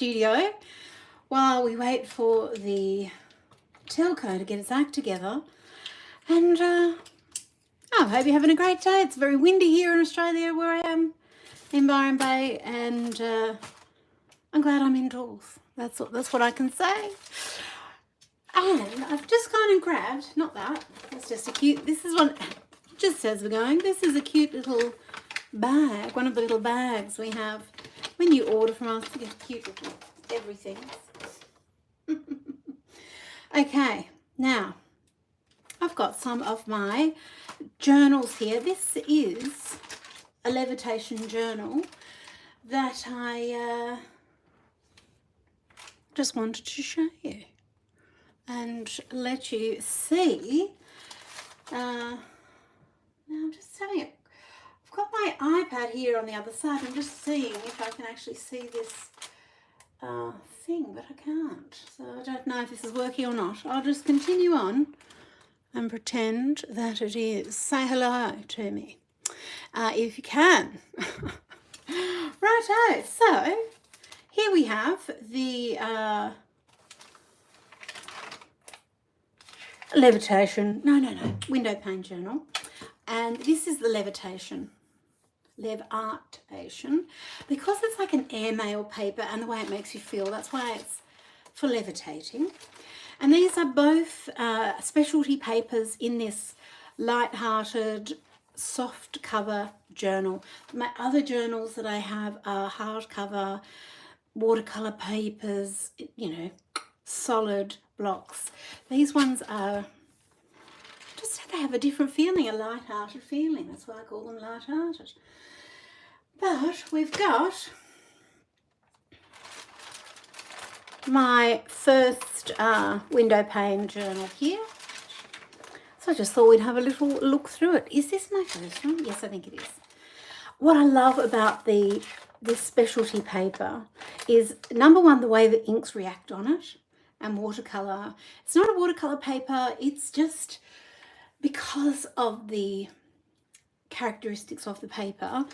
studio while we wait for the telco to get its act together. And I hope you're having a great day. It's very windy here in Australia where I am in Byron Bay, and I'm glad I'm indoors. That's what I can say. And I've just gone and grabbed, not that, that's just a cute, this is one, just as we're going, this is a cute little bag, one of the little bags we have when you order from us. You get cute little everything. Okay, now I've got some of my journals here. This is a levitation journal that I just wanted to show you and let you see. Now I'm just having it. I've got my iPad here on the other side. I'm just seeing if I can actually see this thing, but I can't. So I don't know if this is working or not. I'll just continue on and pretend that it is. Say hello to me if you can. Righto. So here we have the levitation, window pane journal, and this is the levitation, because it's like an airmail paper and the way it makes you feel, that's why it's for levitating. And these are both specialty papers in this Lighthearted soft cover journal. My other journals that I have are hardcover watercolor papers, you know, solid blocks. These ones are just, they have a different feeling, a light-hearted feeling. That's why I call them light-hearted. But we've got my first window pane journal here. So I just thought we'd have a little look through it. Is this my first one? Yes, I think it is. What I love about this specialty paper is, number one, the way the inks react on it. And watercolor, it's not a watercolor paper, it's just because of the characteristics of the paper,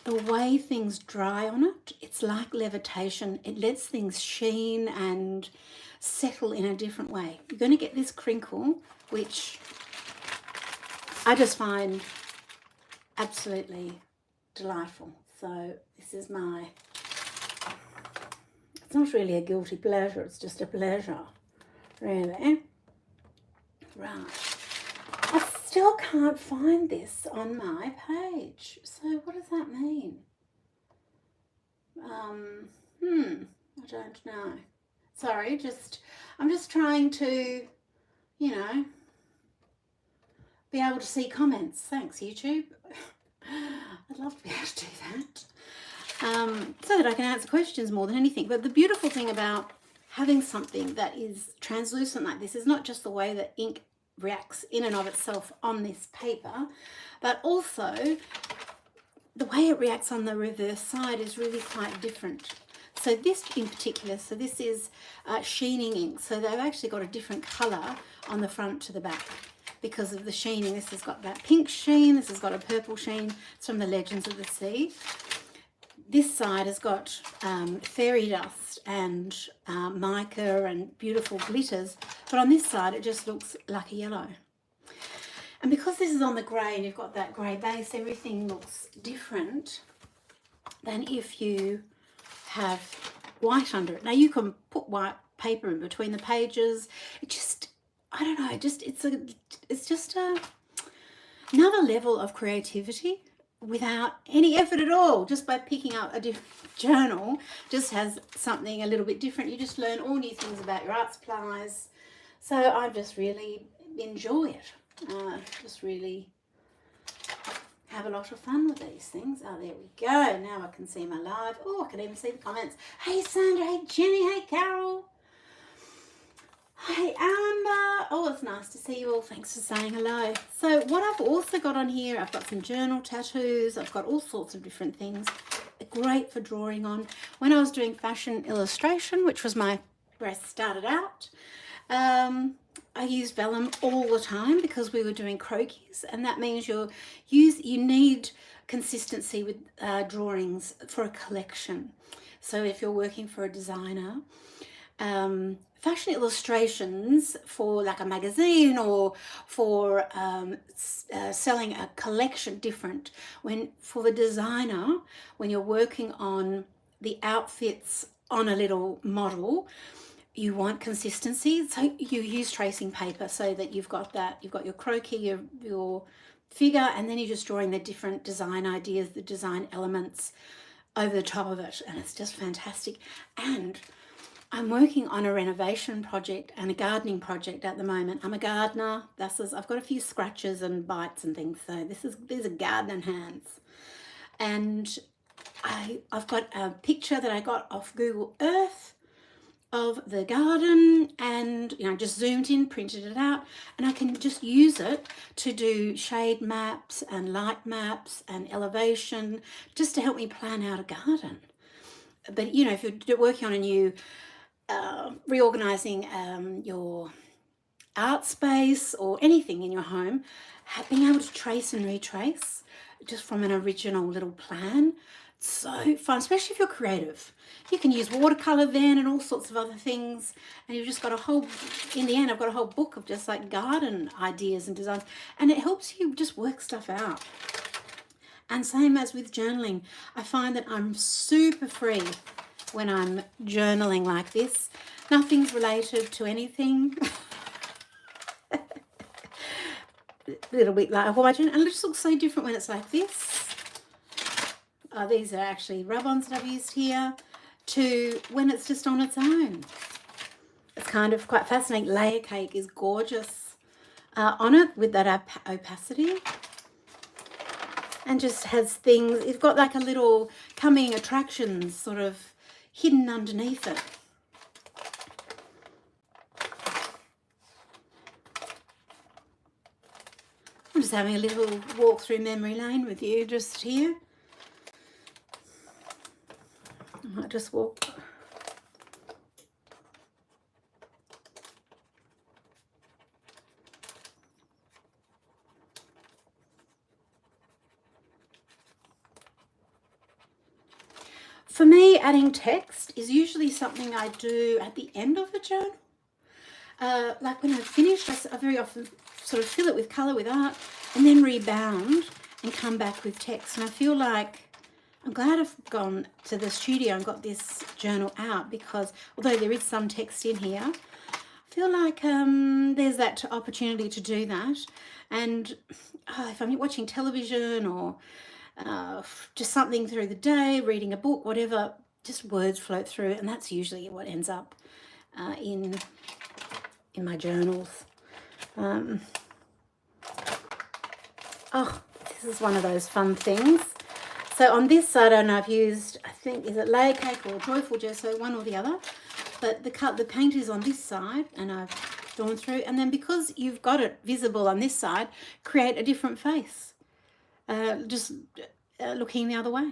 the way things dry on it, it's like levitation. It lets things sheen and settle in a different way. You're going to get this crinkle, which I just find absolutely delightful. So this is my, it's not really a guilty pleasure, it's just a pleasure, really. Right. I still can't find this on my page. So what does that mean? I don't know. Sorry, I'm just trying to, you know, be able to see comments. Thanks, YouTube. I'd love to be able to do that. So that I can answer questions more than anything. But the beautiful thing about having something that is translucent like this is not just the way that ink reacts in and of itself on this paper, but also the way it reacts on the reverse side is really quite different. So this in particular, so this is sheening ink. So they've actually got a different colour on the front to the back because of the sheening. This has got that pink sheen, this has got a purple sheen. It's from the Legends of the Sea. This side has got fairy dust and mica and beautiful glitters, but on this side it just looks like a yellow. And because this is on the grey and you've got that grey base, everything looks different than if you have white under it. Now you can put white paper in between the pages. It just, I don't know, it's just another level of creativity without any effort at all, just by picking up a different journal, just has something a little bit different. You just learn all new things about your art supplies. So I just really enjoy it. Just really have a lot of fun with these things. Oh, there we go. Now I can see my live. Oh, I can even see the comments. Hey Sandra, hey Jenny, hey Carol. Hey Amber. Oh, it's nice to see you all. Thanks for saying hello. So what I've also got on here, I've got some journal tattoos. I've got all sorts of different things. Great for drawing on. When I was doing fashion illustration, which was where I started out, I used vellum all the time because we were doing croquis, and that means you need consistency with drawings for a collection. So if you're working for a designer, fashion illustrations for like a magazine or for selling a collection, different. When for the designer, when you're working on the outfits on a little model, you want consistency, so you use tracing paper so that you've got your croquis, your figure, and then you're just drawing the different design ideas, the design elements over the top of it, and it's just fantastic. And I'm working on a renovation project and a gardening project at the moment. I'm a gardener. I've got a few scratches and bites and things, so these are gardening hands. And I've got a picture that I got off Google Earth of the garden, and just zoomed in, printed it out, and I can just use it to do shade maps and light maps and elevation, just to help me plan out a garden. But if you're working on a new reorganizing your art space or anything in your home, being able to trace and retrace just from an original little plan, it's so fun, especially if you're creative. You can use watercolor then and all sorts of other things, and you've just got in the end I've got a whole book of just like garden ideas and designs, and it helps you just work stuff out. And same as with journaling, I find that I'm super free when I'm journaling like this. Nothing's related to anything. A little bit like watching, and it just looks so different when it's like this. These are actually rub-ons that I've used here, to when it's just on its own. It's kind of quite fascinating. Layer cake is gorgeous on it with that opacity, and just has things. It's got like a little coming attractions sort of hidden underneath it. I'm just having a little walk through memory lane with you just here. I might just walk. For me, adding text is usually something I do at the end of a journal. Like when I've finished, I very often sort of fill it with colour, with art, and then rebound and come back with text. And I feel like I'm glad I've gone to the studio and got this journal out, because although there is some text in here, I feel like there's that opportunity to do that. And if I'm watching television or just something through the day, reading a book, whatever, just words float through, and that's usually what ends up in my journals. Oh, this is one of those fun things. So on this side, and I've used, I think, is it Layer Cake or Joyful Gesso, one or the other, but the paint is on this side, and I've drawn through, and then because you've got it visible on this side, create a different face. Just looking the other way.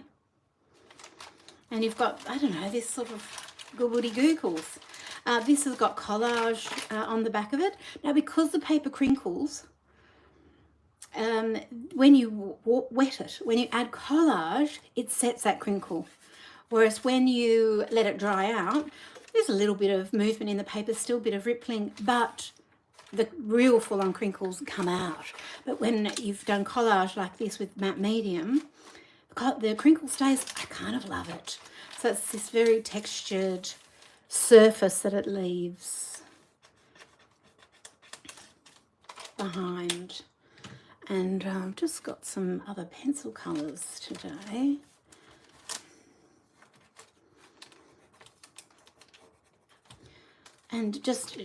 And you've got, I don't know, this sort of googles. This has got collage on the back of it. Now, because the paper crinkles, when you wet it, when you add collage, it sets that crinkle. Whereas when you let it dry out, there's a little bit of movement in the paper, still a bit of rippling, but the real full-on crinkles come out. But when you've done collage like this with matte medium, the crinkle stays. I kind of love it. So it's this very textured surface that it leaves behind. And I've just got some other pencil colours today. And just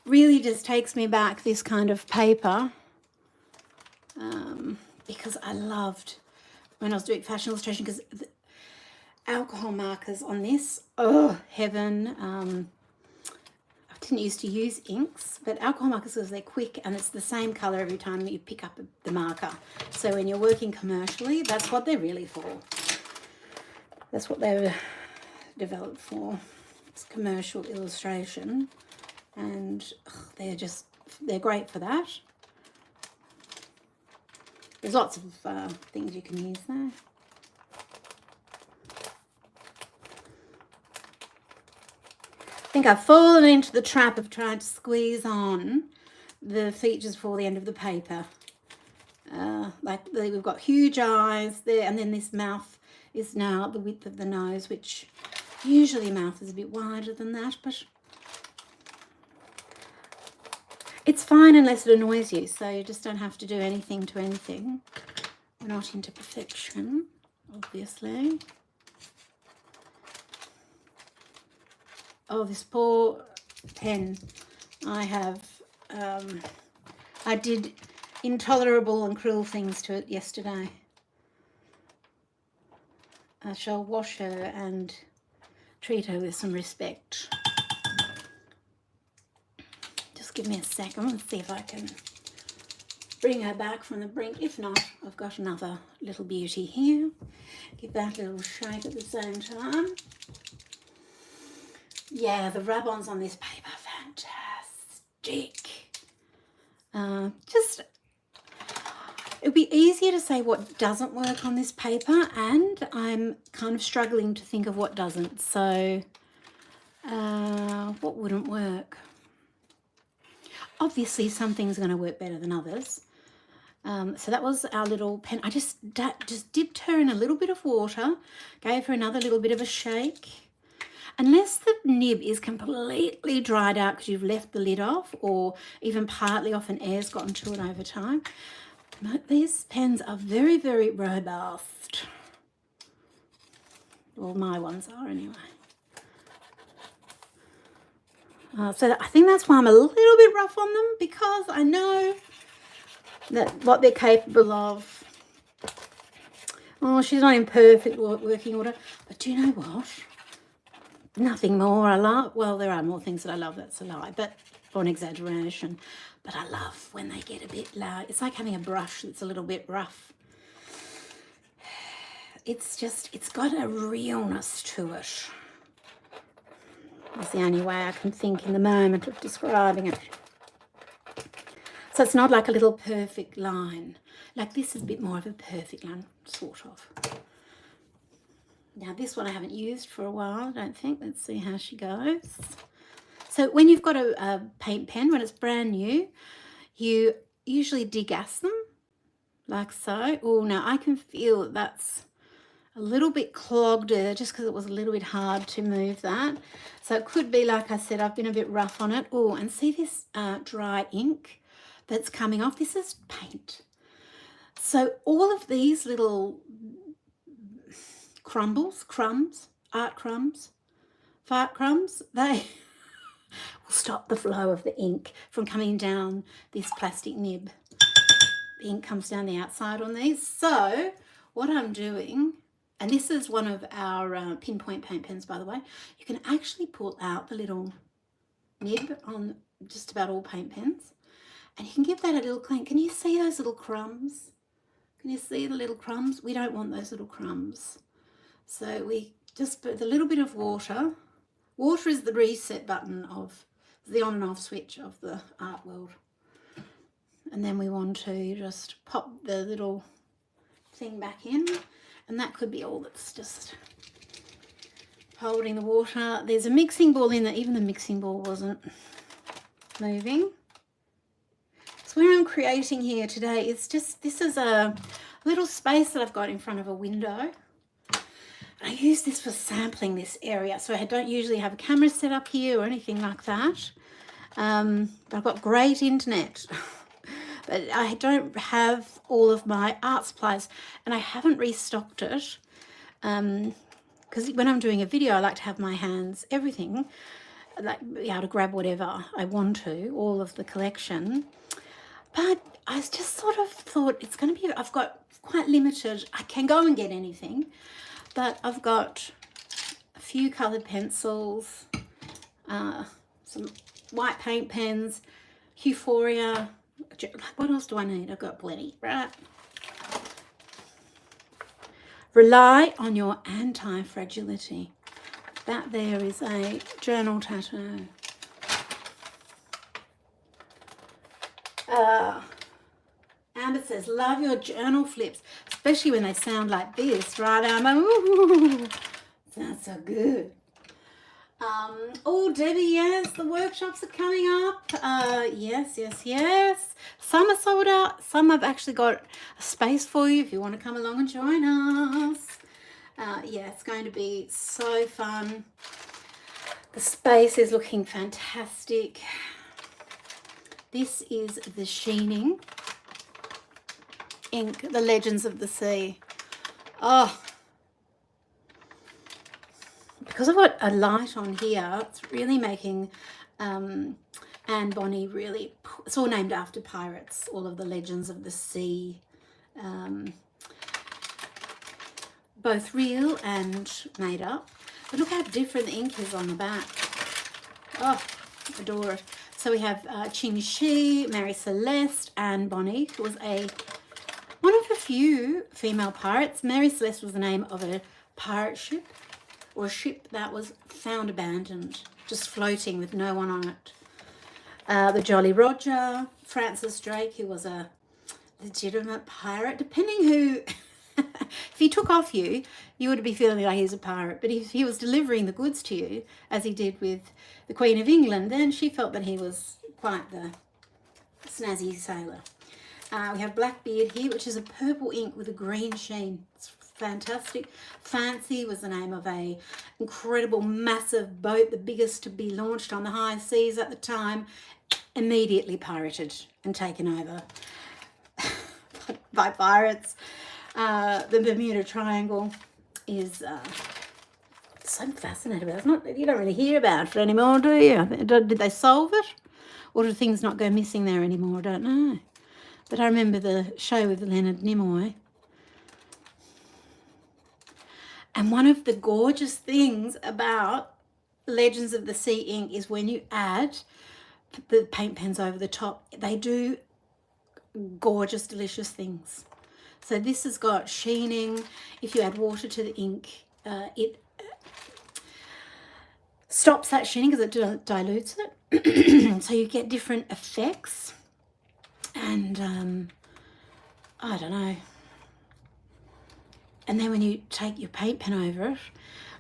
really just takes me back, this kind of paper, because I loved when I was doing fashion illustration, because the alcohol markers on this, oh heaven. I didn't used to use inks, but alcohol markers, because they're quick and it's the same colour every time you pick up the marker. So when you're working commercially, that's what they're really for. That's what they were developed for. It's commercial illustration, and they're great for that. There's lots of things you can use there. I think I've fallen into the trap of trying to squeeze on the features for the end of the paper. Like we've got huge eyes there, and then this mouth is now the width of the nose, which usually mouth is a bit wider than that, but it's fine unless it annoys you, so you just don't have to do anything to anything. We're not into perfection, obviously. Oh, this poor pen. I did intolerable and cruel things to it yesterday. I shall wash her and treat her with some respect. Just give me a second and see if I can bring her back from the brink. If not, I've got another little beauty here. Give that a little shake at the same time. Yeah, the rub-ons on this paper, fantastic. It would be easier to say what doesn't work on this paper, and I'm kind of struggling to think of what doesn't. So what wouldn't work? Obviously some things are going to work better than others. So that was our little pen. I just dipped her in a little bit of water, gave her another little bit of a shake. Unless the nib is completely dried out because you've left the lid off, or even partly off and air's gotten to it over time. But these pens are very, very robust. Well, my ones are anyway. So I think that's why I'm a little bit rough on them, because I know that what they're capable of. Oh, she's not in perfect working order. But do you know what? Nothing more I love. Well, there are more things that I love, that's a lie, but, or an exaggeration. But I love when they get a bit loud. It's like having a brush that's a little bit rough. It's got a realness to it. That's the only way I can think in the moment of describing it. So it's not like a little perfect line. Like this is a bit more of a perfect line, sort of. Now this one I haven't used for a while, I don't think. Let's see how she goes. So when you've got a paint pen, when it's brand new, you usually degas them, like so. Oh, now I can feel that's a little bit clogged there just because it was a little bit hard to move that. So it could be, like I said, I've been a bit rough on it. Oh, and see this dry ink that's coming off? This is paint. So all of these little art crumbs, fart crumbs, they will stop the flow of the ink from coming down this plastic nib. The ink comes down the outside on these. So what I'm doing, and this is one of our pinpoint paint pens, by the way, you can actually pull out the little nib on just about all paint pens, and you can give that a little clean. Can you see those little crumbs? Can you see the little crumbs? We don't want those little crumbs. So we just put a little bit of water. Water is the reset button of the on and off switch of the art world. And then we want to just pop the little thing back in, and that could be all that's just holding the water. There's a mixing ball in there. Even the mixing ball wasn't moving. So where I'm creating here today is just, this is a little space that I've got in front of a window. I use this for sampling this area, so I don't usually have a camera set up here or anything like that. But I've got great internet. But I don't have all of my art supplies, and I haven't restocked it. Because when I'm doing a video, I like to have my hands, everything, like be able to grab whatever I want to, all of the collection. But I just sort of thought it's going to be, I've got quite limited, I can go and get anything, but I've got a few coloured pencils, some white paint pens, Euphoria. What else do I need? I've got plenty, right? Rely on your anti-fragility. That there is a journal tattoo. Amber says, love your journal flips, especially when they sound like this, right, Amber? Ooh, sounds so good. Oh, Debbie, yes, the workshops are coming up. Yes. Some are sold out. Some have actually got a space for you if you want to come along and join us. Yeah, it's going to be so fun. The space is looking fantastic. This is the Sheening ink, the Legends of the Sea. Oh, because I've got a light on here, it's really making Anne Bonny really, it's all named after pirates, all of the Legends of the Sea, both real and made up. But look how different the ink is on the back. Oh, adore it. So we have Qing Shi, Mary Celeste, Anne Bonny, who was one of a few female pirates. Mary Celeste was the name of a pirate ship, or a ship that was found abandoned, just floating with no one on it. The Jolly Roger, Francis Drake, who was a legitimate pirate, depending who, if he took off you, you would be feeling like he's a pirate. But if he was delivering the goods to you, as he did with the Queen of England, then she felt that he was quite the snazzy sailor. We have Blackbeard here, which is a purple ink with a green sheen. It's fantastic. Fancy was the name of a incredible, massive boat, the biggest to be launched on the high seas at the time, immediately pirated and taken over by pirates. The Bermuda Triangle is so fascinating about it. It's not, you don't really hear about it anymore, do you? Did they solve it? Or do things not go missing there anymore? I don't know. But I remember the show with Leonard Nimoy. And one of the gorgeous things about Legends of the Sea ink is when you add the paint pens over the top, they do gorgeous, delicious things. So this has got sheening. If you add water to the ink, it stops that sheening because it dilutes it. So you get different effects. And I don't know. And then when you take your paint pen over it,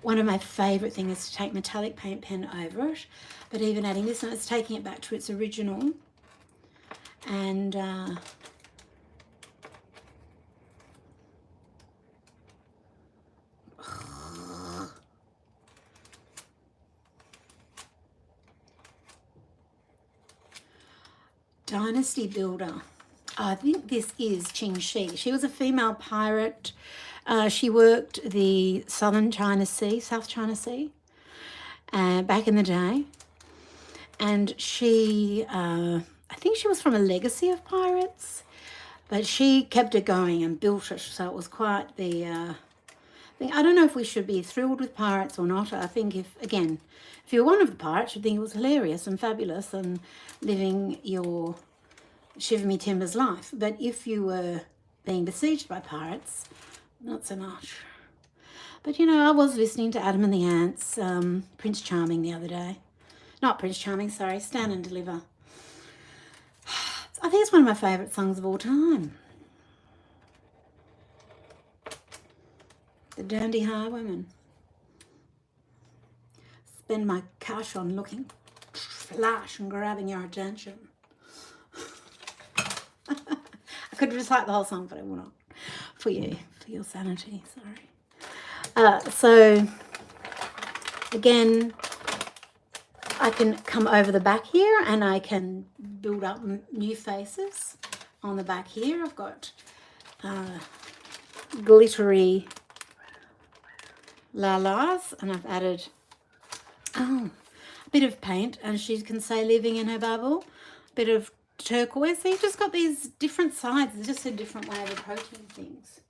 one of my favourite things is to take metallic paint pen over it. But even adding this, and it's taking it back to its original. And Dynasty Builder. I think this is Qing Shi. She was a female pirate. She worked the South China Sea, back in the day. And she, I think she was from a legacy of pirates, but she kept it going and built it. So it was quite the thing. I don't know if we should be thrilled with pirates or not. I think if you're one of the pirates, you'd think it was hilarious and fabulous and living your shiver me timbers life. But if you were being besieged by pirates, not so much. But you know, I was listening to Adam and the Ants, Prince Charming the other day. Not Prince Charming, sorry, Stand and Deliver. I think it's one of my favourite songs of all time. The Dandy Highwayman. Spend my cash on looking flash and grabbing your attention. I could recite the whole song, but I will not. For you, for your sanity, sorry. So, again, I can come over the back here and I can build up new faces on the back here. I've got glittery la-las, and I've added a bit of paint, and she can say living in her bubble, a bit of turquoise. So you've just got these different sides. It's just a different way of approaching things.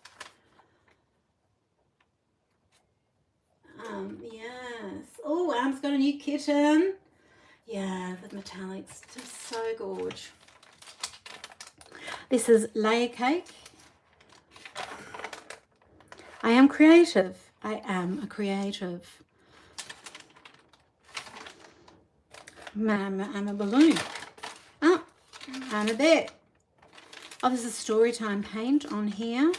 Yes. Oh, Anne's got a new kitten. Yeah, the metallics, just so gorge. This is Layercake. I am creative. I am a creative. I'm a balloon. Oh, I'm a bear. Oh, there's a Storytime paint on here.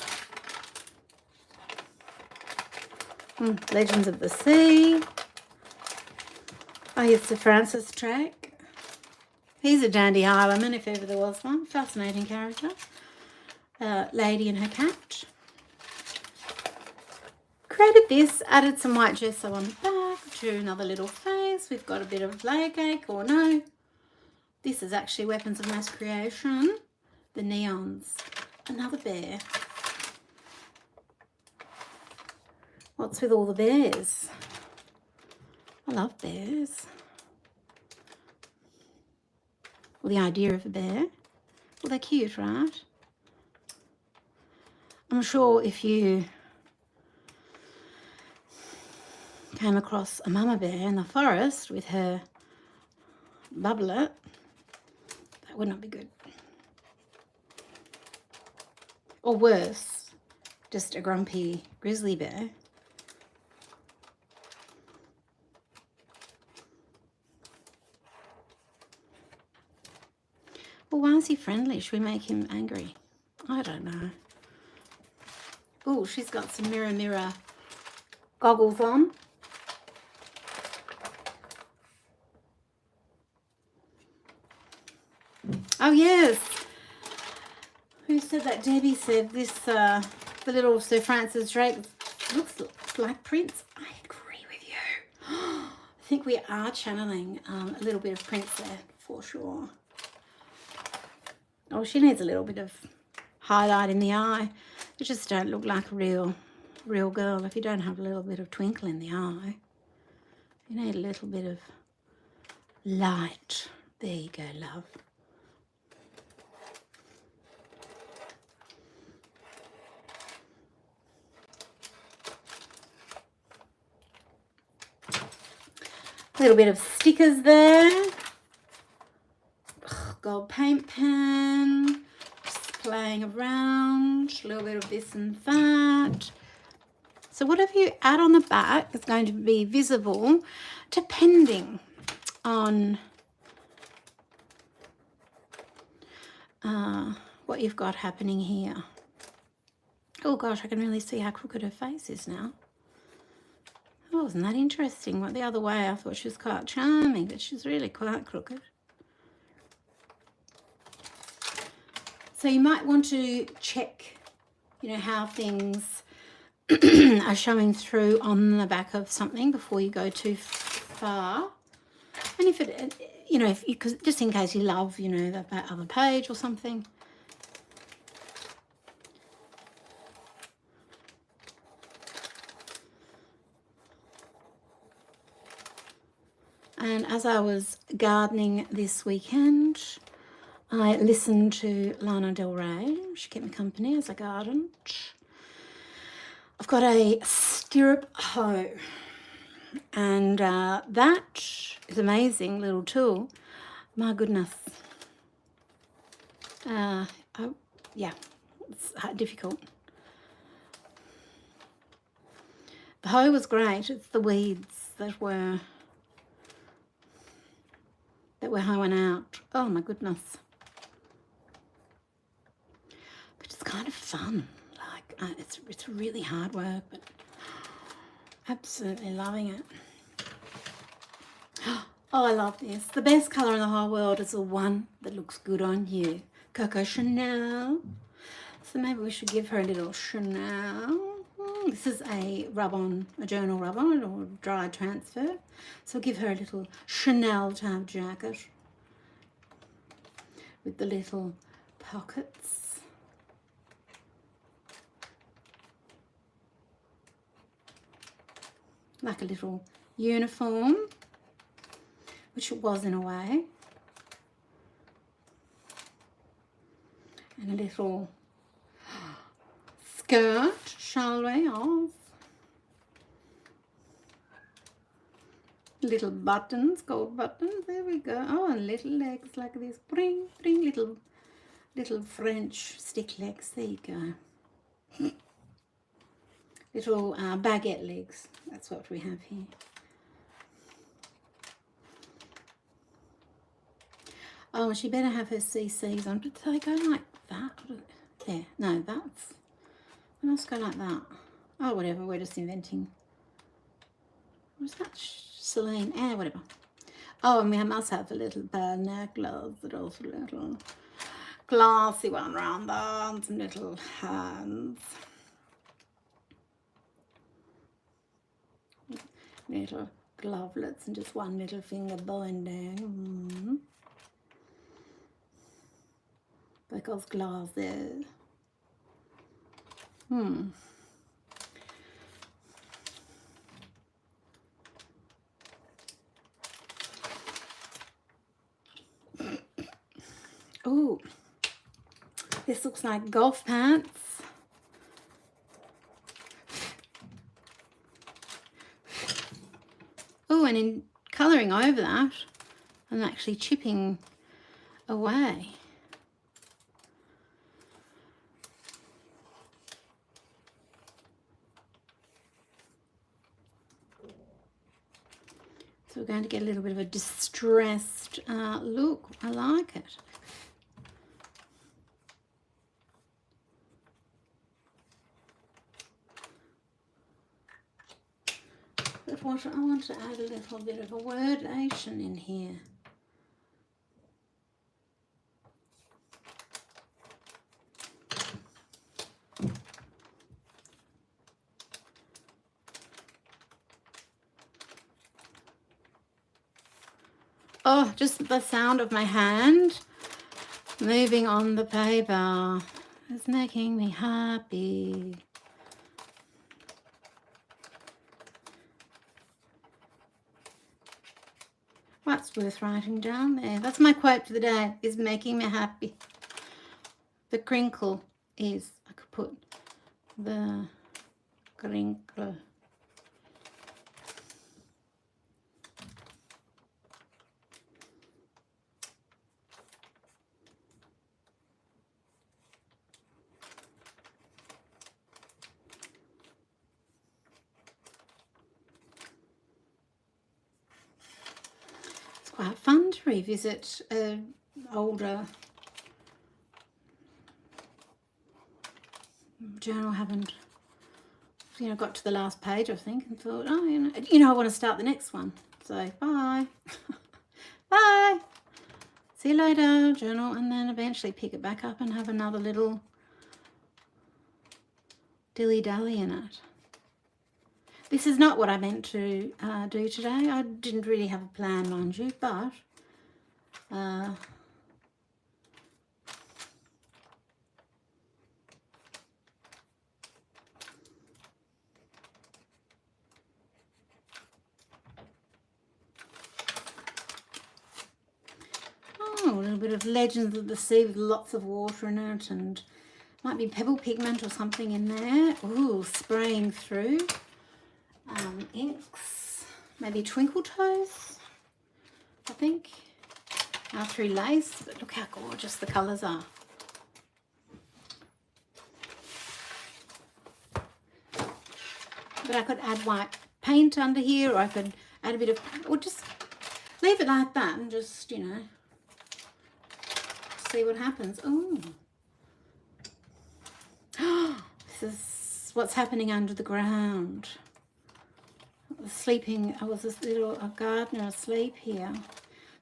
Legends of the Sea. Oh, it's the Francis Drake. He's a dandy Highlandman, if ever there was one. Fascinating character. Lady and her cat. Created this, added some white gesso on the back, drew another little face. We've got a bit of layer cake, or no. This is actually Weapons of Mass Creation. The neons. Another bear. What's with all the bears? I love bears. Well, the idea of a bear. Well, they're cute, right? I'm sure if you came across a mama bear in the forest with her bubbler, that would not be good. Or worse, just a grumpy grizzly bear. Well, why is he friendly? Should we make him angry? I don't know. Oh, she's got some mirror goggles on. Oh, yes. Who said that? Debbie said this, the little Sir Francis Drake looks like Prince. I agree with you. I think we are channeling a little bit of Prince there, for sure. Oh, she needs a little bit of highlight in the eye. You just don't look like a real girl if you don't have a little bit of twinkle in the eye. You need a little bit of light. There you go, love. A little bit of stickers there. Gold paint pen. Just playing around. A little bit of this and that. So whatever you add on the back is going to be visible depending on what you've got happening here. Oh gosh, I can really see how crooked her face is now. Oh, wasn't that interesting? Well, the other way I thought she was quite charming, but she's really quite crooked. So you might want to check, you know, how things are showing through on the back of something before you go too far. And if it, you know, if you, cause just in case you love, you know, that other page or something. And as I was gardening this weekend, I listened to Lana Del Rey. She kept me company as I gardened. I've got a stirrup hoe, and that is an amazing little tool. My goodness. Yeah, it's difficult. The hoe was great. It's the weeds that were hoeing out. Oh my goodness. But it's kind of fun. Like it's really hard work, but absolutely loving it. Oh, I love this. The best colour in the whole world is the one that looks good on you. Coco Chanel. So maybe we should give her a little Chanel. This is a rub-on, a journal rub-on or dry transfer. So give her a little Chanel type jacket with the little pockets. Like a little uniform, which it was in a way. And a little skirt, shall we? Off. Little buttons, gold buttons. There we go. Oh, and little legs like this. Bring, bring, little French stick legs. There you go. Little baguette legs. That's what we have here. Oh, she better have her CCs on, but they go like that. there. No, that's, I must go like that. Oh, whatever, we're just inventing. What's that? Celine, whatever. Oh, and we must have a little binoculars, that also little glassy one round there, and some little hands. Little glovelets and just one little finger binding. Because glasses. Oh, this looks like golf pants. Oh, and in colouring over that, I'm actually chipping away. So we're going to get a little bit of a distressed look. I like it. But what I want to add a little bit of a wordation in here. Oh, just the sound of my hand moving on the paper is making me happy. That's worth writing down there. That's my quote for the day, is making me happy. The crinkle is, I could put the crinkle. Quite fun to revisit older journal. Haven't, got to the last page, I think, and thought, oh, I want to start the next one. So bye, bye. See you later, journal, and then eventually pick it back up and have another little dilly-dally in it. This is not what I meant to do today. I didn't really have a plan, mind you, but oh, a little bit of Legends of the Sea with lots of water in it, and might be pebble pigment or something in there. Ooh, spraying through. Inks, maybe Twinkle Toes, I think, through lace, but look how gorgeous the colours are. But I could add white paint under here, or I could add a bit of, or just leave it like that and just, see what happens. Oh, this is what's happening under the ground. Sleeping, I was a gardener asleep here.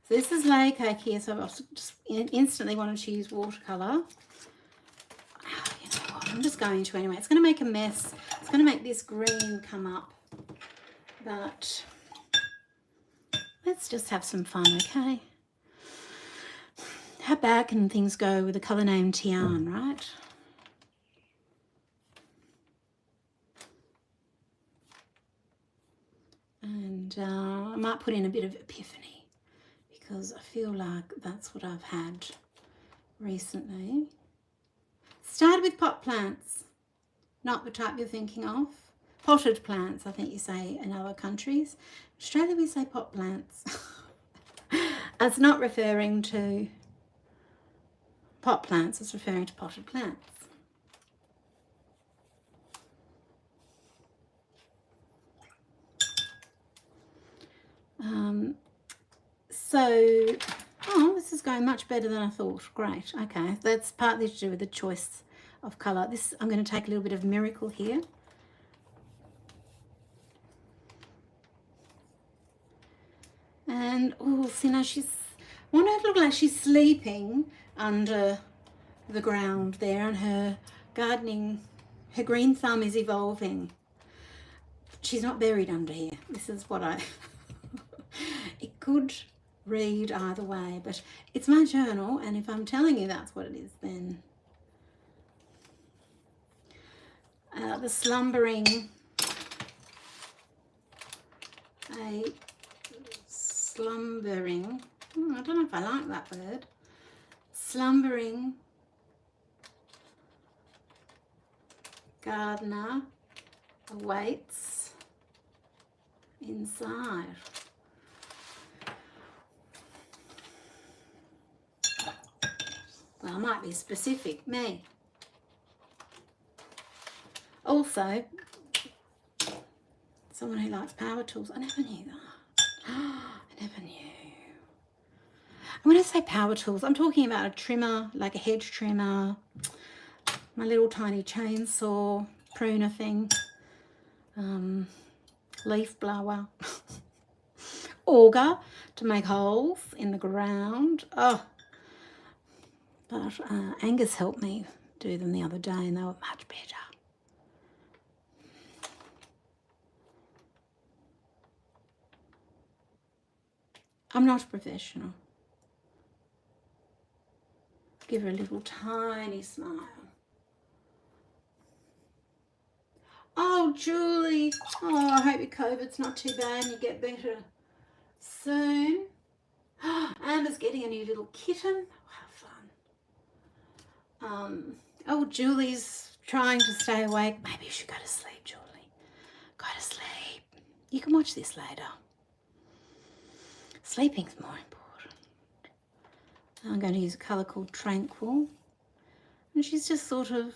So this is LAYERCAKE here, so I just instantly wanted to use watercolor. Oh, you know what, I'm just going to anyway. It's going to make a mess. It's going to make this green come up, but let's just have some fun, okay? How bad can things go with a colour name Tian, right? And I might put in a bit of epiphany, because I feel like that's what I've had recently. Started with pot plants, not the type you're thinking of. Potted plants, I think you say in other countries. In Australia we say pot plants. It's not referring to pot plants, it's referring to potted plants. So, oh, this is going much better than I thought. Great. Okay, that's partly to do with the choice of colour. This, I'm going to take a little bit of Miracle here. And, oh, see now she's, why don't it look like she's sleeping under the ground there, and her gardening, her green thumb is evolving. She's not buried under here. This is what I, it could read either way, but it's my journal, and if I'm telling you that's what it is, then the slumbering, I don't know if I like that word, slumbering gardener awaits inside. Well, I might be specific, me. Also, someone who likes power tools. I never knew that. I never knew. And when I say power tools, I'm talking about a trimmer, like a hedge trimmer, my little tiny chainsaw, pruner thing, leaf blower, auger to make holes in the ground. Oh, but Angus helped me do them the other day, and they were much better. I'm not a professional. Give her a little tiny smile. Oh, Julie. Oh, I hope your COVID's not too bad and you get better soon. Amber's getting a new little kitten. How fun. Oh, Julie's trying to stay awake. Maybe you should go to sleep, Julie. Go to sleep. You can watch this later. Sleeping's more important. I'm going to use a colour called Tranquil. And she's just sort of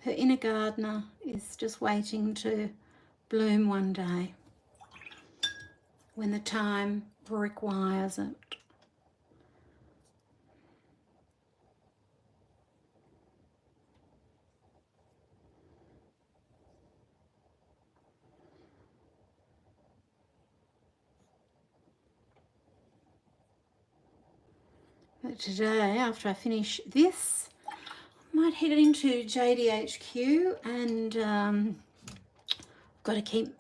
her inner gardener is just waiting to bloom one day when the time requires it. But today, after I finish this, I might head into JDHQ and got to keep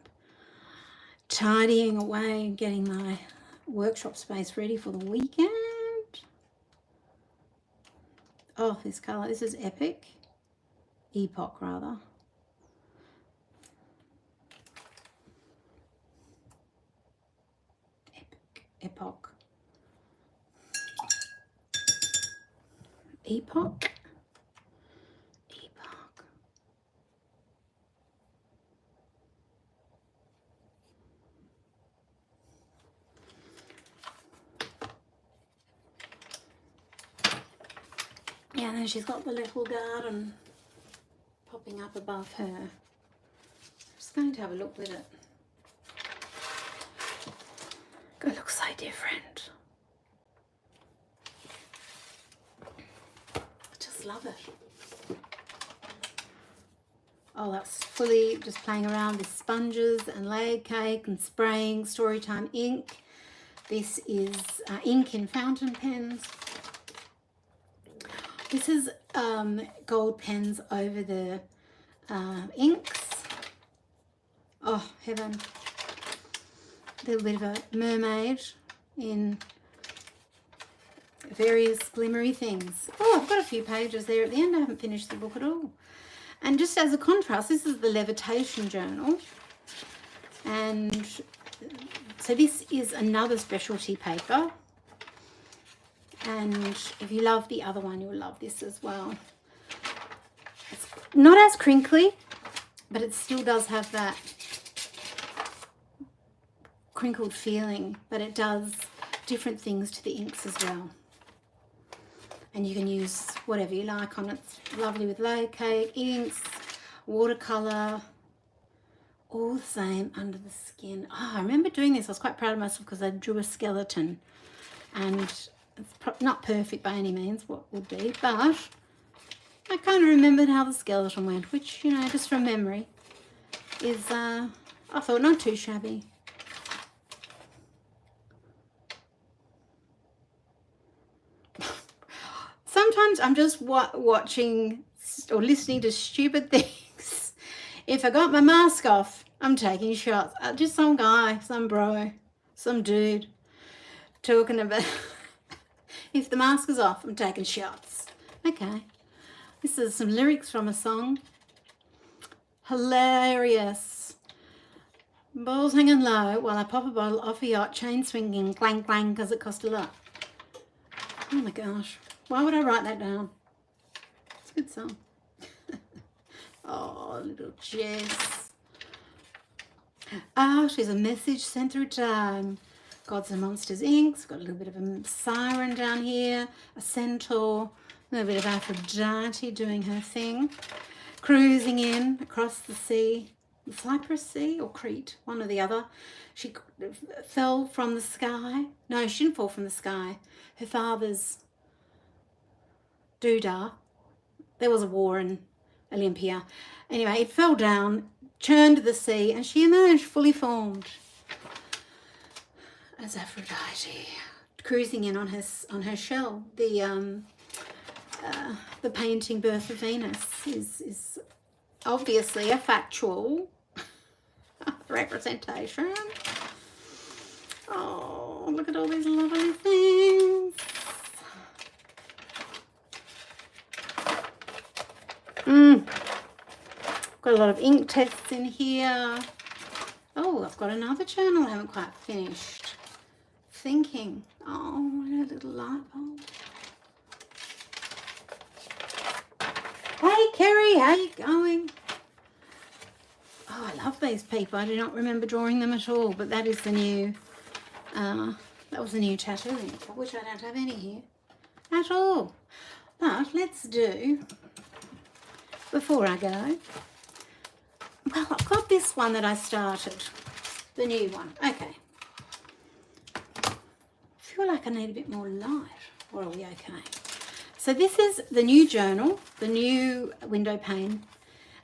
tidying away and getting my workshop space ready for the weekend. Oh, this colour, this is Epoch rather. Epoch. Yeah, and then she's got the little garden popping up above her. I'm just going to have a look with it. It looks so different. I just love it. Oh, that's fully just playing around with sponges and layered cake and spraying Storytime ink. This is ink in fountain pens. This is gold pens over the inks. Oh, heaven. A little bit of a mermaid in various glimmery things. Oh, I've got a few pages there at the end. I haven't finished the book at all. And just as a contrast, this is the Levitation Journal. And so this is another specialty paper. And if you love the other one, you'll love this as well. It's not as crinkly, but it still does have that crinkled feeling, but it does different things to the inks as well. And you can use whatever you like on it. It's lovely with layer cake, inks, watercolor, all the same under the skin. Oh, I remember doing this. I was quite proud of myself because I drew a skeleton, and it's not perfect by any means, what would be, but I kind of remembered how the skeleton went, which, you know, just from memory is, I thought, not too shabby. Sometimes I'm just watching or listening to stupid things. If I got my mask off, I'm taking shots. Just some guy, some bro, some dude talking about if the mask is off, I'm taking shots. Okay. This is some lyrics from a song. Hilarious. Balls hanging low while I pop a bottle off a yacht, chain swinging, clang clang, because it cost a lot. Oh my gosh. Why would I write that down? It's a good song. Oh, little Jess. Ah, she's a message sent through time. Gods and Monsters Inc. Got a little bit of a siren down here, a centaur, a little bit of Aphrodite doing her thing. Cruising in across the sea, the Cyprus Sea or Crete, one or the other. She fell from the sky. No, she didn't fall from the sky. Her father's doodah. There was a war in Olympia. Anyway, it fell down, churned the sea, and she emerged fully formed as Aphrodite, cruising in on her shell. The painting Birth of Venus is obviously a factual representation. Oh, look at all these lovely things. Got a lot of ink tests in here. Oh, I've got another journal I haven't quite finished. Thinking. Oh, a little light bulb. Hey, Kerry, how you going? Oh, I love these people. I do not remember drawing them at all, but that is the new, that was the new tattoo ink. I wish I don't have any here at all. But let's do, before I go, well, I've got this one that I started, the new one. Okay. I feel like I need a bit more light, or are we okay? So this is the new journal, the new window pane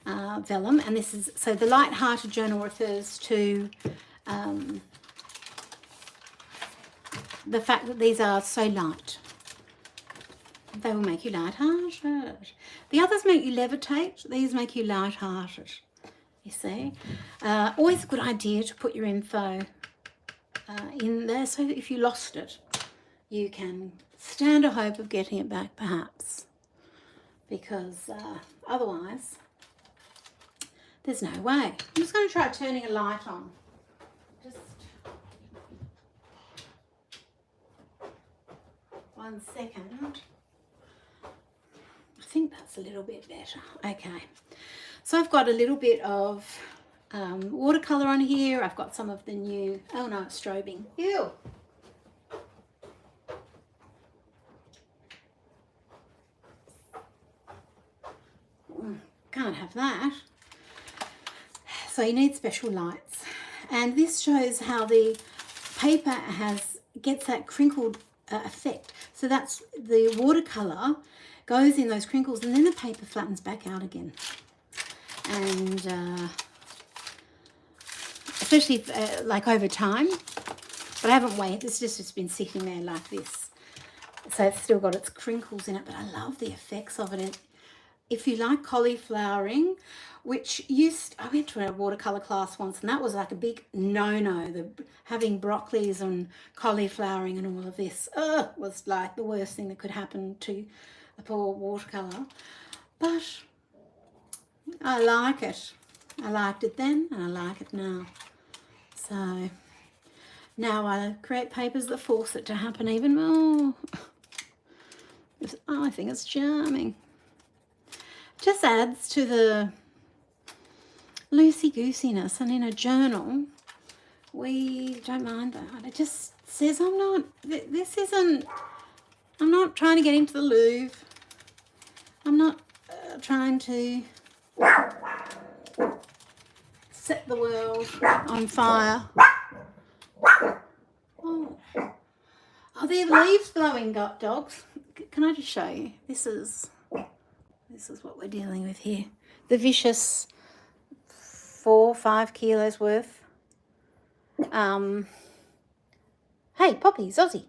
vellum, and this is, so the Lighthearted journal refers to the fact that these are so light. They will make you lighthearted. The others make you levitate, these make you lighthearted, you see. Always a good idea to put your info in there, so that if you lost it, you can stand a hope of getting it back, perhaps, because otherwise there's no way. I'm just going to try turning a light on. Just 1 second. I think that's a little bit better. Okay, so I've got a little bit of watercolor on here. I've got some of the new, oh no, it's strobing. Ew. Can't have that. So you need special lights, and this shows how the paper gets that crinkled effect. So that's the watercolor goes in those crinkles, and then the paper flattens back out again. And especially like over time, but I haven't waited. It's just been sitting there like this, so it's still got its crinkles in it. But I love the effects of it. If you like cauliflowering, which I went to a watercolor class once, and that was like a big no-no. Having broccolis and cauliflowering and all of this was like the worst thing that could happen to a poor watercolor. But I like it. I liked it then, and I like it now. So now I create papers that force it to happen even more. I think it's charming. Just adds to the loosey-goosiness, and in a journal we don't mind that. It just says I'm not trying to get into the Louvre. I'm not trying to set the world on fire. Oh, are there leaves blowing, dogs? Can I just show you? This is what we're dealing with here. The vicious 4 or 5 kilos worth. Hey, Poppy's Aussie.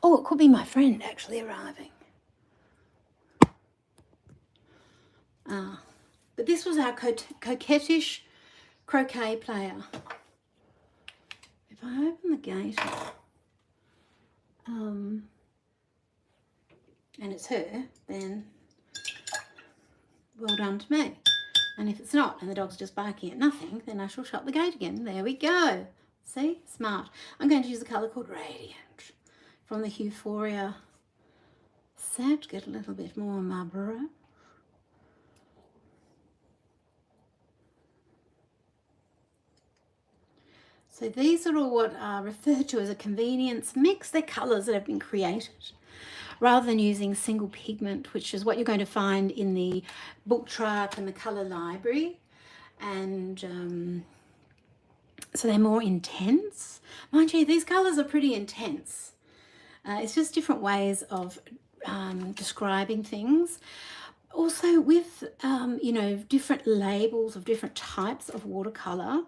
Oh, it could be my friend actually arriving. But this was our coquettish croquet player. If I open the gate, and it's her, then well done to me. And if it's not, and the dog's just barking at nothing, then I shall shut the gate again. There we go. See? Smart. I'm going to use a colour called Radiant from the Euphoria set. Get a little bit more on my brush. So these are all what are referred to as a convenience mix. They're colours that have been created rather than using single pigment, which is what you're going to find in the book truck and the colour library. And so they're more intense. Mind you, these colours are pretty intense. It's just different ways of describing things. Also with, you know, different labels of different types of watercolour.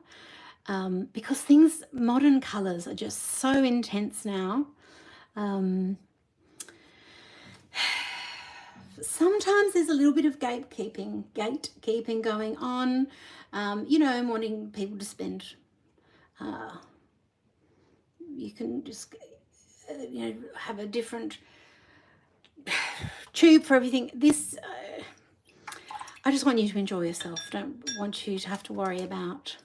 Because modern colours are just so intense now. Sometimes there's a little bit of gatekeeping going on, you know, and wanting people to spend, you can just, you know, have a different tube for everything. This, I just want you to enjoy yourself. Don't want you to have to worry about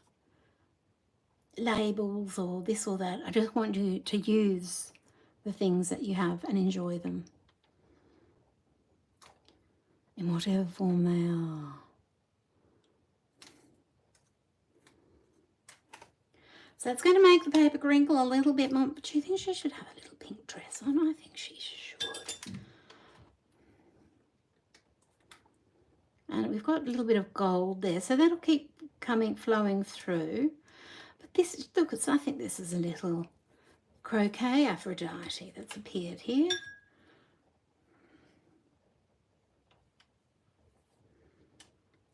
labels or this or that. I just want you to use the things that you have and enjoy them in whatever form they are. So it's going to make the paper crinkle a little bit more. But do you think she should have a little pink dress on? I think she should. And we've got a little bit of gold there, so that'll keep flowing through. But this, look, I think this is a little croquet Aphrodite that's appeared here.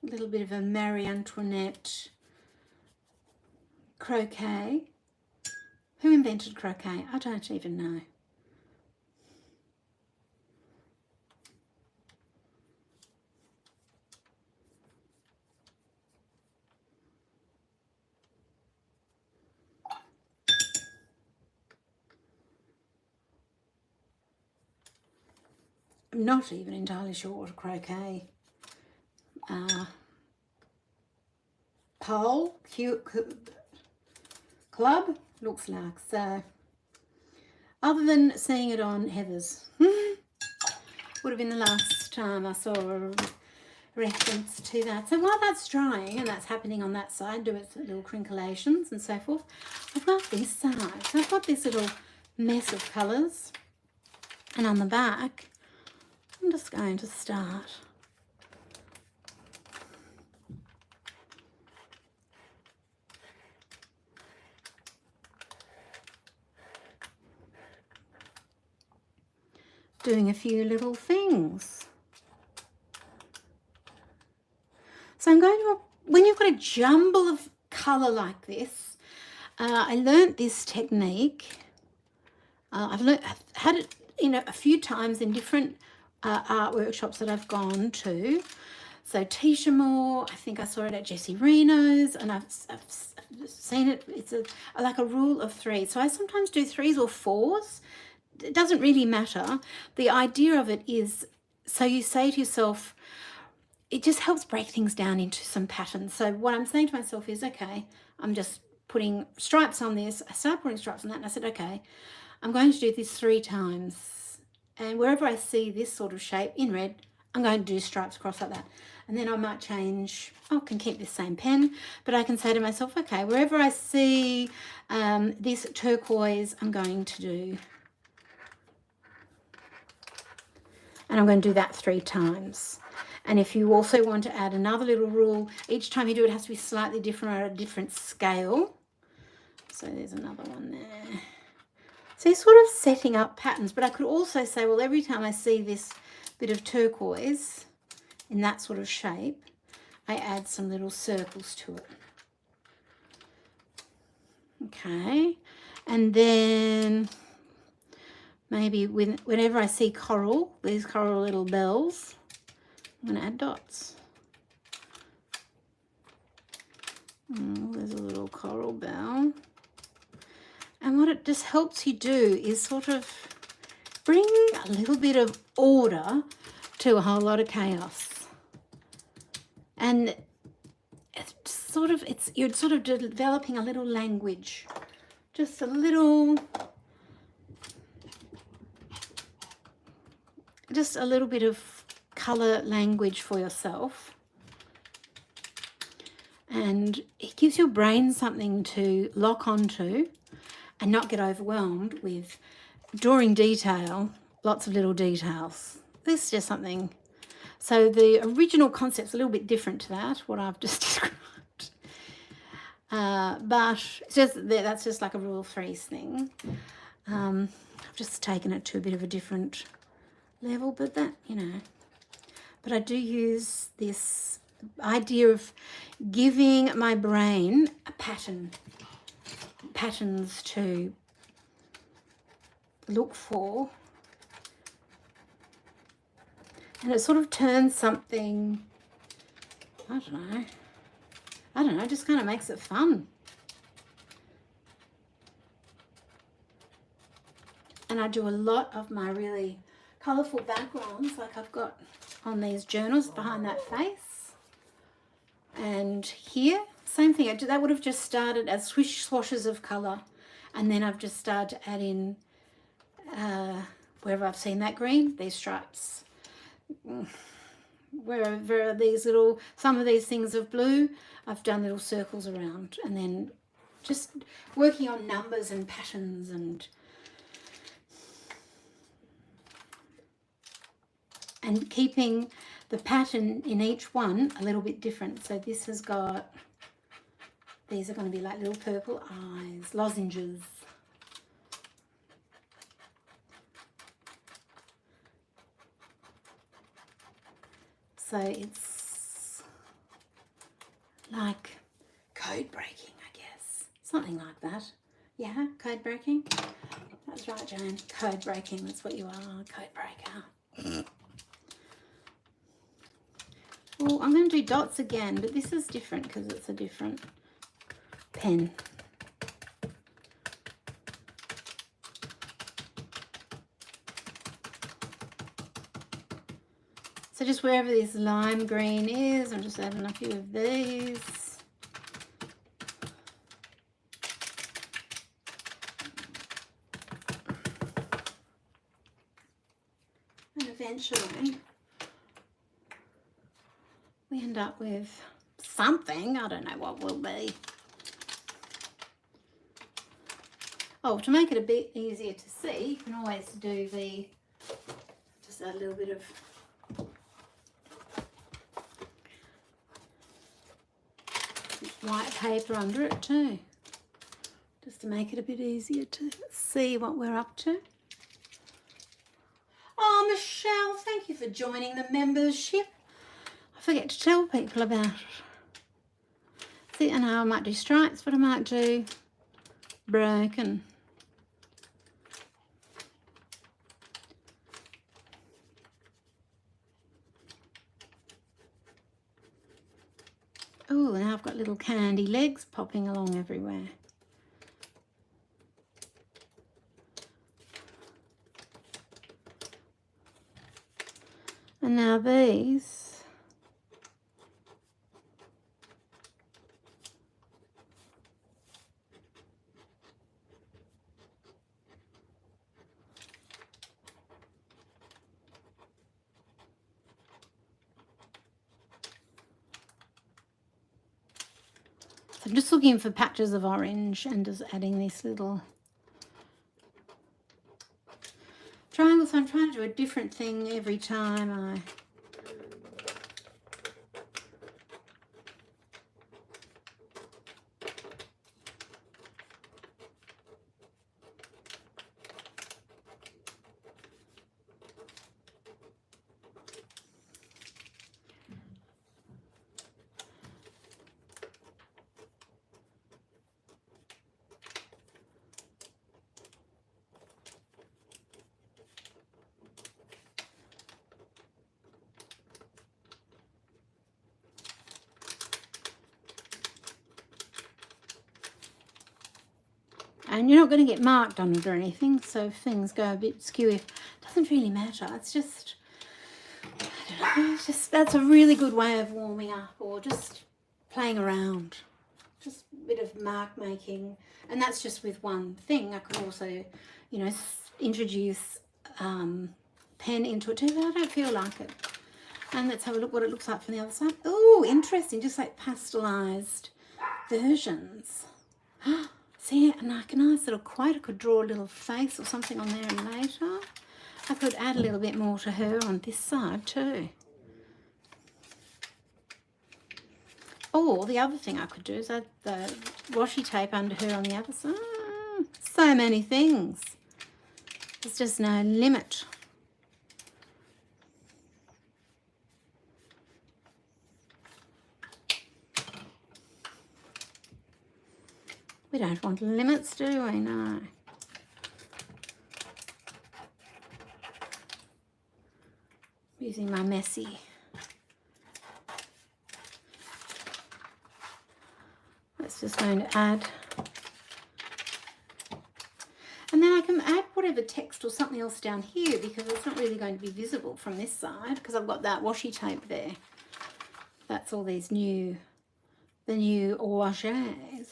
A little bit of a Marie Antoinette croquet. Who invented croquet? I don't even know. I'm not even entirely sure what a croquet pole club looks like. So other than seeing it on Heather's, would have been the last time I saw a reference to that. So while that's drying and that's happening on that side, do its little crinkleations and so forth, I've got this side. So I've got this little mess of colours, and on the back I'm just going to start doing a few little things. So I'm going to, when you've got a jumble of colour like this, I learnt this technique. I've had it, you know, a few times in different art workshops that I've gone to. So Tisha Moore, I think I saw it at Jessie Reno's, and I've seen it. It's like a rule of 3. So I sometimes do 3s or 4s. It doesn't really matter. The idea of it is, so you say to yourself, it just helps break things down into some patterns. So what I'm saying to myself is, okay, I'm just putting stripes on this. I started putting stripes on that, and I said, okay, I'm going to do this 3 times. And wherever I see this sort of shape in red, I'm going to do stripes across like that. And then I might change, I can keep the same pen, but I can say to myself, okay, wherever I see this turquoise, I'm going to do, and I'm going to do that 3 times. And if you also want to add another little rule, each time you do it has to be slightly different or at a different scale. So there's another one there. So you're sort of setting up patterns, but I could also say, well, every time I see this bit of turquoise in that sort of shape, I add some little circles to it. Okay, and then maybe whenever I see coral, these coral little bells, I'm going to add dots. Oh, there's a little coral bell. And what it just helps you do is sort of bring a little bit of order to a whole lot of chaos. And you're sort of developing a little language, just a little bit of color language for yourself, and it gives your brain something to lock onto and not get overwhelmed with drawing detail, lots of little details. This is just something. So the original concept's a little bit different to that, what I've just described. But it's just, that's just like a rule of threes thing. I've just taken it to a bit of a different level, but that, you know. But I do use this idea of giving my brain a patterns to look for. And it sort of turns something, I don't know, just kind of makes it fun. And I do a lot of my really colourful backgrounds, like I've got on these journals behind that face. And here, same thing. That would have just started as swish swashes of colour. And then I've just started to add in, wherever I've seen that green, these stripes. Wherever these little, some of these things of blue, I've done little circles around, and then just working on numbers and patterns and keeping the pattern in each one a little bit different. So this has got, these are going to be like little purple eyes, lozenges. So it's like code breaking, I guess. Something like that. Yeah, code breaking. That's right, Jane. Code breaking, that's what you are, code breaker. Well, I'm going to do dots again, but this is different because it's a different pen. So just wherever this lime green is, I'm just adding a few of these. And eventually we end up with something. I don't know what will be. Oh, to make it a bit easier to see, you can always do just a little bit of white paper under it too, just to make it a bit easier to see what we're up to. Oh, Michelle, thank you for joining the membership. I forget to tell people about it. See, I know I might do stripes, but I might do broken. Oh, now I've got little candy legs popping along everywhere. And now these, I'm just looking for patches of orange and just adding this little triangle. So I'm trying to do a different thing every time I and you're not going to get marked on it or anything, so if things go a bit skew, it doesn't really matter. It's just, I don't know, it's just, that's a really good way of warming up or just playing around, just a bit of mark making. And that's just with one thing. I could also, you know, introduce pen into it too, but I don't feel like it. And let's have a look what it looks like from the other side. Oh, interesting, just like pastelized versions. See, like a nice little quote. I could draw a little face or something on there and later. I could add a little bit more to her on this side too. Or the other thing I could do is add the washi tape under her on the other side. So many things. There's just no limit. We don't want limits, do we? No. Using my messy. That's just going to add. And then I can add whatever text or something else down here because it's not really going to be visible from this side because I've got that washi tape there. That's all these the new WASHIs.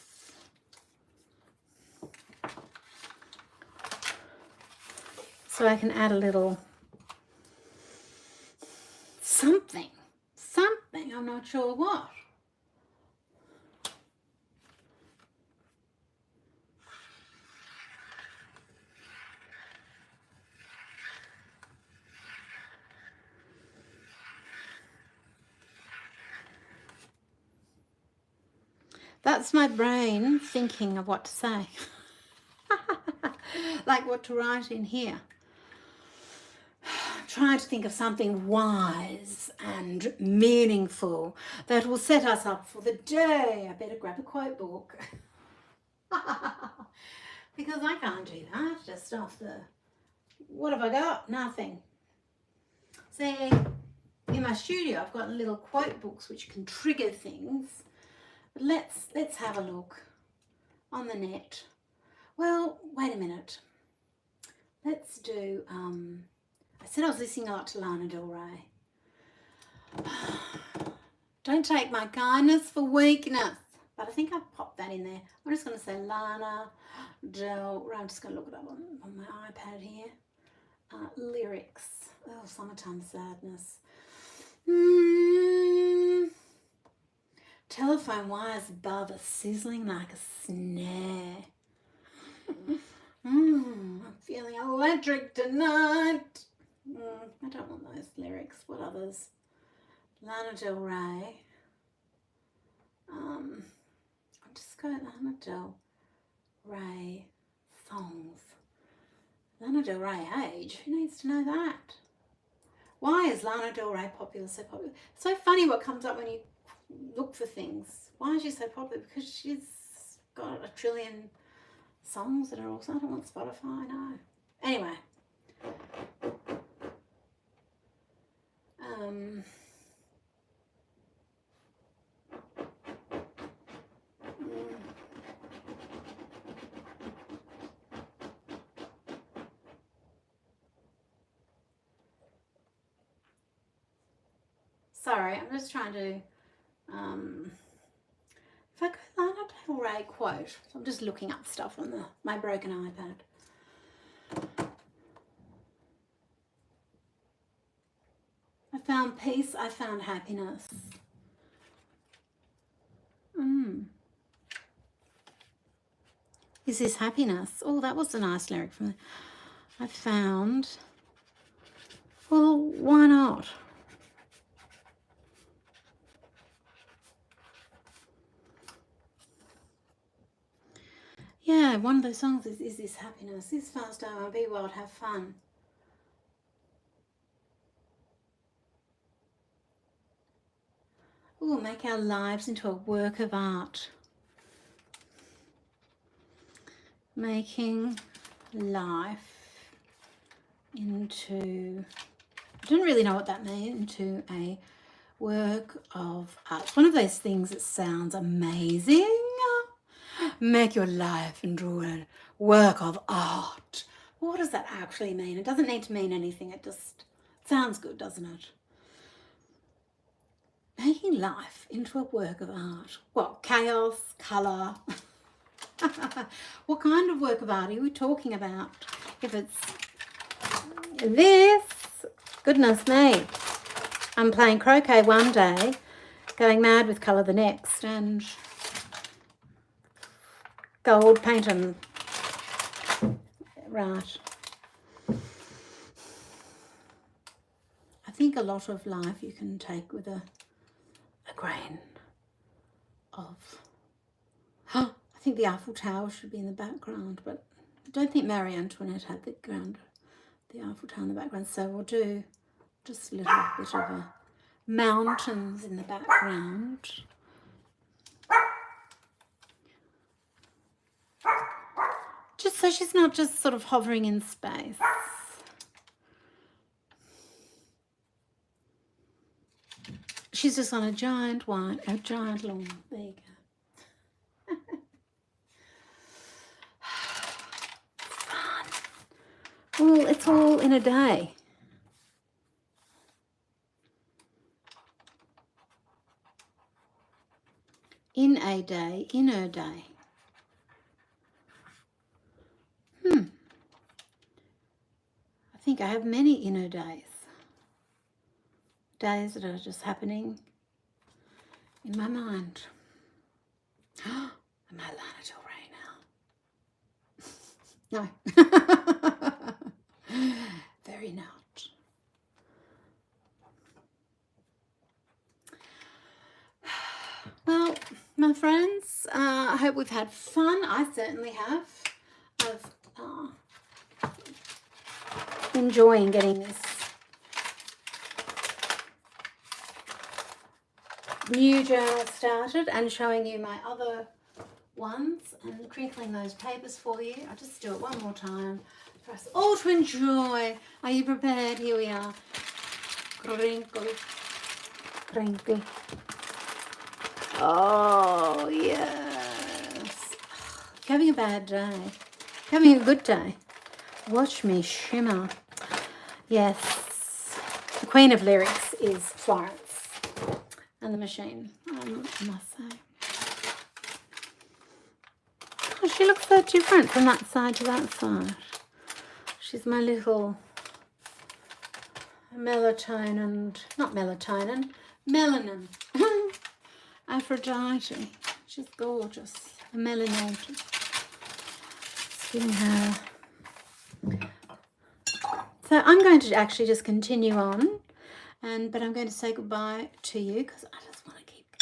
So I can add a little something, I'm not sure what. That's my brain thinking of what to say. Like what to write in here. Trying to think of something wise and meaningful that will set us up for the day. I better grab a quote book. Because I can't do that just off the... What have I got? Nothing. See, in my studio I've got little quote books which can trigger things. But let's have a look on the net. Well, wait a minute. Let's do... I said I was listening a lot to Lana Del Rey. Don't take my kindness for weakness. But I think I've popped that in there. I'm just going to say Lana Del Rey. I'm just going to look it up on my iPad here. Lyrics. Oh, Summertime Sadness. Telephone wires above are sizzling like a snare. I'm feeling electric tonight. I don't want those lyrics. What others? Lana Del Rey. I'll just go Lana Del Rey songs. Lana Del Rey age? Who needs to know that? Why is Lana Del Rey popular? So popular. It's so funny what comes up when you look for things. Why is she so popular? Because she's got a trillion songs that are also... I don't want Spotify, no. Anyway. Sorry, I'm just trying to, if I go Lana Del Rey quote, so I'm just looking up stuff on my broken iPad. I found peace, I found happiness. Is this happiness? Oh, that was a nice lyric from the... I found... Well, why not? Yeah, one of those songs is this happiness. This fast hour, be wild, have fun. Oh, make our lives into a work of art. Making life into, I don't really know what that means, into a work of art. It's one of those things that sounds amazing. Make your life into a work of art. What does that actually mean? It doesn't need to mean anything. It just sounds good, doesn't it? Making life into a work of art. What? Chaos, colour. What kind of work of art are we talking about? If it's this, goodness me. I'm playing croquet one day, going mad with colour the next, and gold painting. Right. I think a lot of life you can take with a grain of... I think the Eiffel Tower should be in the background, but I don't think Marie Antoinette had the Eiffel Tower in the background, so we'll do just a little bit of mountains in the background. Just so she's not just sort of hovering in space. She's just on a giant lawn. There you go. Fun. Well, it's all in a day. In a day, in her day. I think I have many inner days. Days that are just happening in my mind. Am I Lana Del Rey now? No. Very not. Well, my friends, I hope we've had fun. I certainly have. I've enjoying getting this new journal started and showing you my other ones and crinkling those papers for you. I'll just do it one more time for us all to enjoy. Are you prepared? Here we are. Crinkle, crinkle. Oh, yes. You're having a bad day. You're having a good day. Watch me shimmer. Yes. The queen of lyrics is Florence and the machine, I must say. Oh, she looks so different from that side to that side. She's my little melatonin, not melatonin, melanin. Aphrodite. She's gorgeous. A melanated. It's giving her. So I'm going to actually just continue on, but I'm going to say goodbye to you because I just want to keep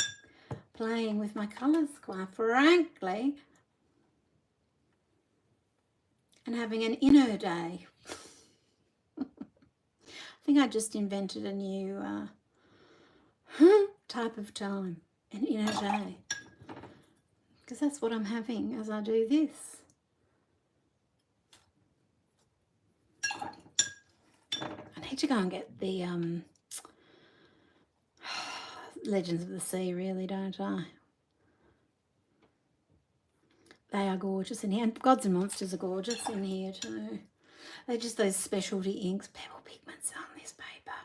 playing with my colours, quite frankly, and having an inner day. I think I just invented a new type of time, an inner day, because that's what I'm having as I do this. I need to go and get the Legends of the Sea, really, don't I? They are gorgeous in here, and Gods and Monsters are gorgeous in here too. They're just those specialty inks, pebble pigments on this paper.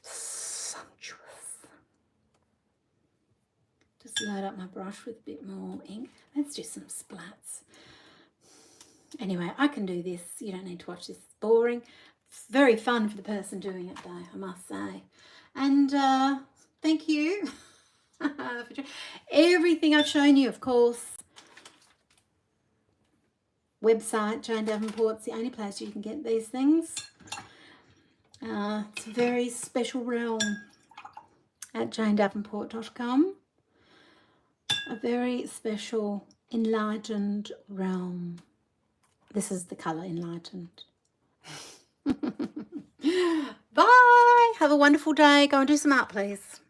Sumptuous. Just load up my brush with a bit more ink. Let's do some splats. Anyway, I can do this. You don't need to watch this. It's boring. It's very fun for the person doing it, though, I must say. And thank you for everything I've shown you, of course. Website, Jane Davenport's the only place you can get these things. It's a very special realm at janedavenport.com. A very special, enlightened realm. This is the colour Enlightened. Bye. Have a wonderful day. Go and do some art, please.